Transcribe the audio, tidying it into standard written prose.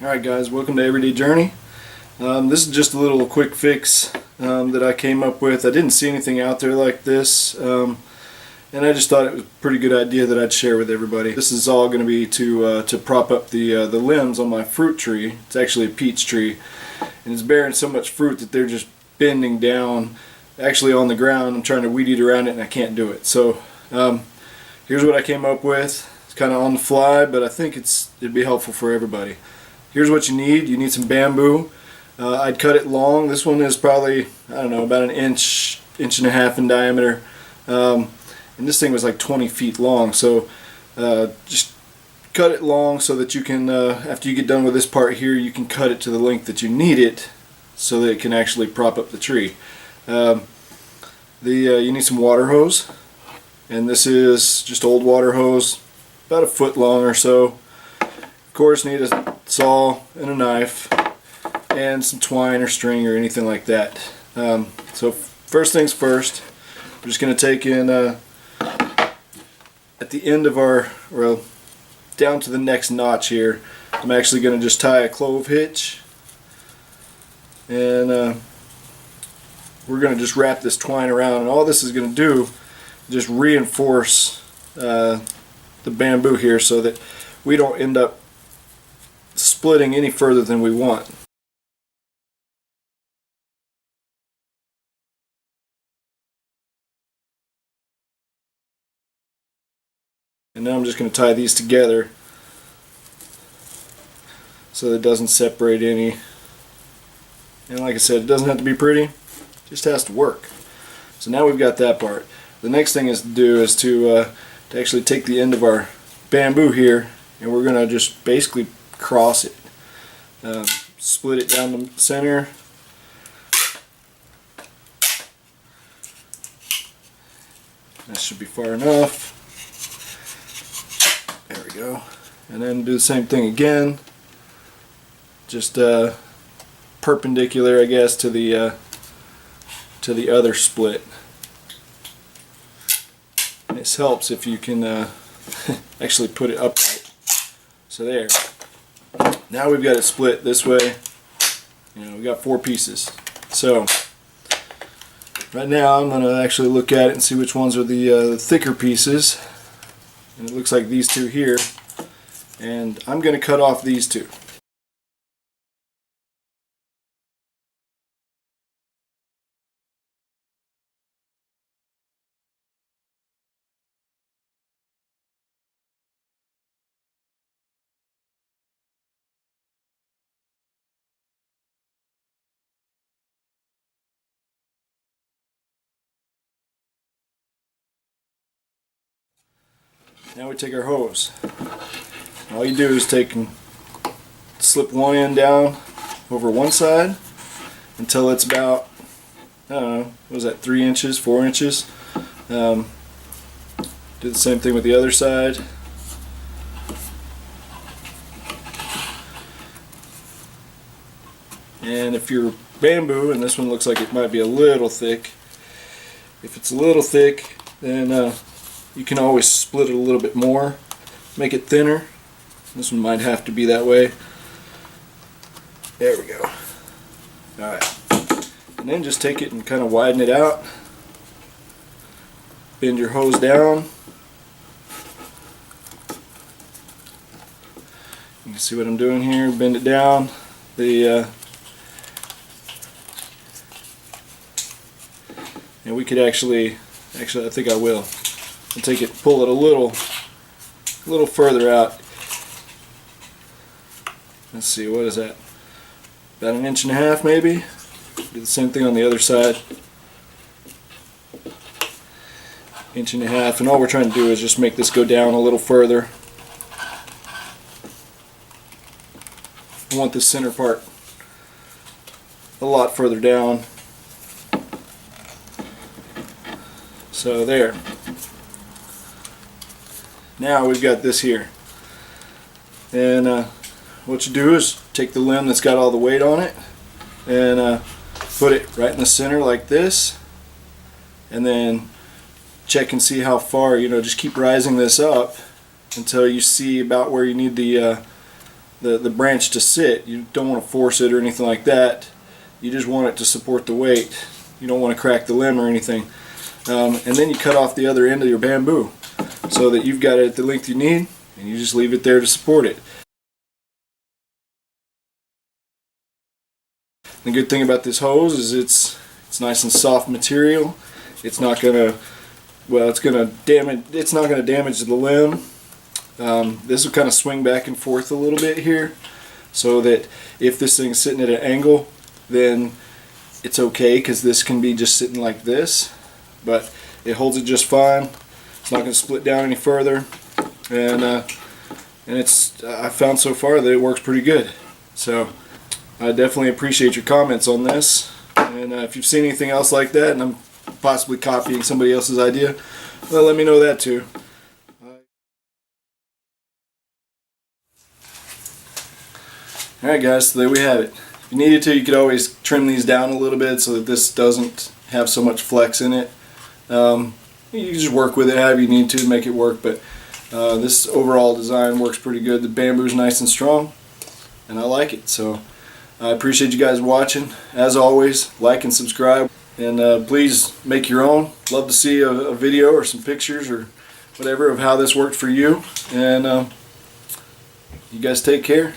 Alright guys, welcome to Everyday Journey. This is just a little quick fix that I came up with. I didn't see anything out there like this, and I just thought it was a pretty good idea that I'd share with everybody. This is all going to be to prop up the limbs on my fruit tree. It's actually a peach tree, and it's bearing so much fruit that they're just bending down actually on the ground. I'm trying to weed eat around it and I can't do it. So here's what I came up with. It's kind of on the fly, but I think it'd be helpful for everybody. Here's what you need. You need some bamboo. I'd cut it long. This one is probably, I don't know, about an inch and a half in diameter. And this thing was like 20 feet long. So just cut it long so that you can, after you get done with this part here, you can cut it to the length that you need it so that it can actually prop up the tree. You need some water hose. And this is just old water hose, about a foot long or so. Of course, need a saw and a knife and some twine or string or anything like that. So first things first, we're just going to take in at the end of our, well, down to the next notch here, I'm actually going to just tie a clove hitch, and we're going to just wrap this twine around, and all this is going to do is just reinforce the bamboo here so that we don't end up splitting any further than we want. And now I'm just going to tie these together so that it doesn't separate any. And like I said, it doesn't have to be pretty, it just has to work. So now we've got that part. The next thing is to actually take the end of our bamboo here, and we're going to just basically cross it. Split it down the center. That should be far enough. There we go. And then do the same thing again. Just perpendicular, I guess, to the other split. And this helps if you can actually put it upright. So there. Now we've got it split this way. We've got 4 pieces. So right now I'm going to actually look at it and see which ones are the thicker pieces. And it looks like these two here. And I'm going to cut off these two. Now we take our hose. All you do is take and slip one end down over one side until it's about, I don't know, what was that, 3 inches, 4 inches. Do the same thing with the other side. And if you're bamboo, and this one looks like it might be a little thick, if it's a little thick, then you can always split it a little bit more, make it thinner. This one might have to be that way. There we go. Alright. And then just take it and kind of widen it out. Bend your hose down. You can see what I'm doing here. Bend it down. And we could actually I think I will. And take it, pull it a little further out. Let's see, what is that? About 1.5 inches maybe. Do the same thing on the other side. 1.5 inches, and all we're trying to do is just make this go down a little further. I want the center part a lot further down. So there. Now we've got this here, and what you do is take the limb that's got all the weight on it and put it right in the center like this, and then check and see how far, just keep rising this up until you see about where you need the the branch to sit. You don't want to force it or anything like that. You just want it to support the weight. You don't want to crack the limb or anything. And then you cut off the other end of your bamboo so that you've got it at the length you need, and you just leave it there to support it. The good thing about this hose is it's nice and soft material. It's not gonna, well, it's not gonna damage the limb. This will kind of swing back and forth a little bit here, so that if this thing's sitting at an angle, then it's okay, because this can be just sitting like this, but it holds it just fine. It's not going to split down any further, and I found so far that it works pretty good. So I definitely appreciate your comments on this, and if you've seen anything else like that and I'm possibly copying somebody else's idea, well, let me know that too. Alright guys, so there we have it. If you needed to, you could always trim these down a little bit so that this doesn't have so much flex in it. You can just work with it however you need to make it work, but this overall design works pretty good. The bamboo's nice and strong, and I like it. So I appreciate you guys watching. As always, like and subscribe, and please make your own. Love to see a video or some pictures or whatever of how this worked for you, and you guys take care.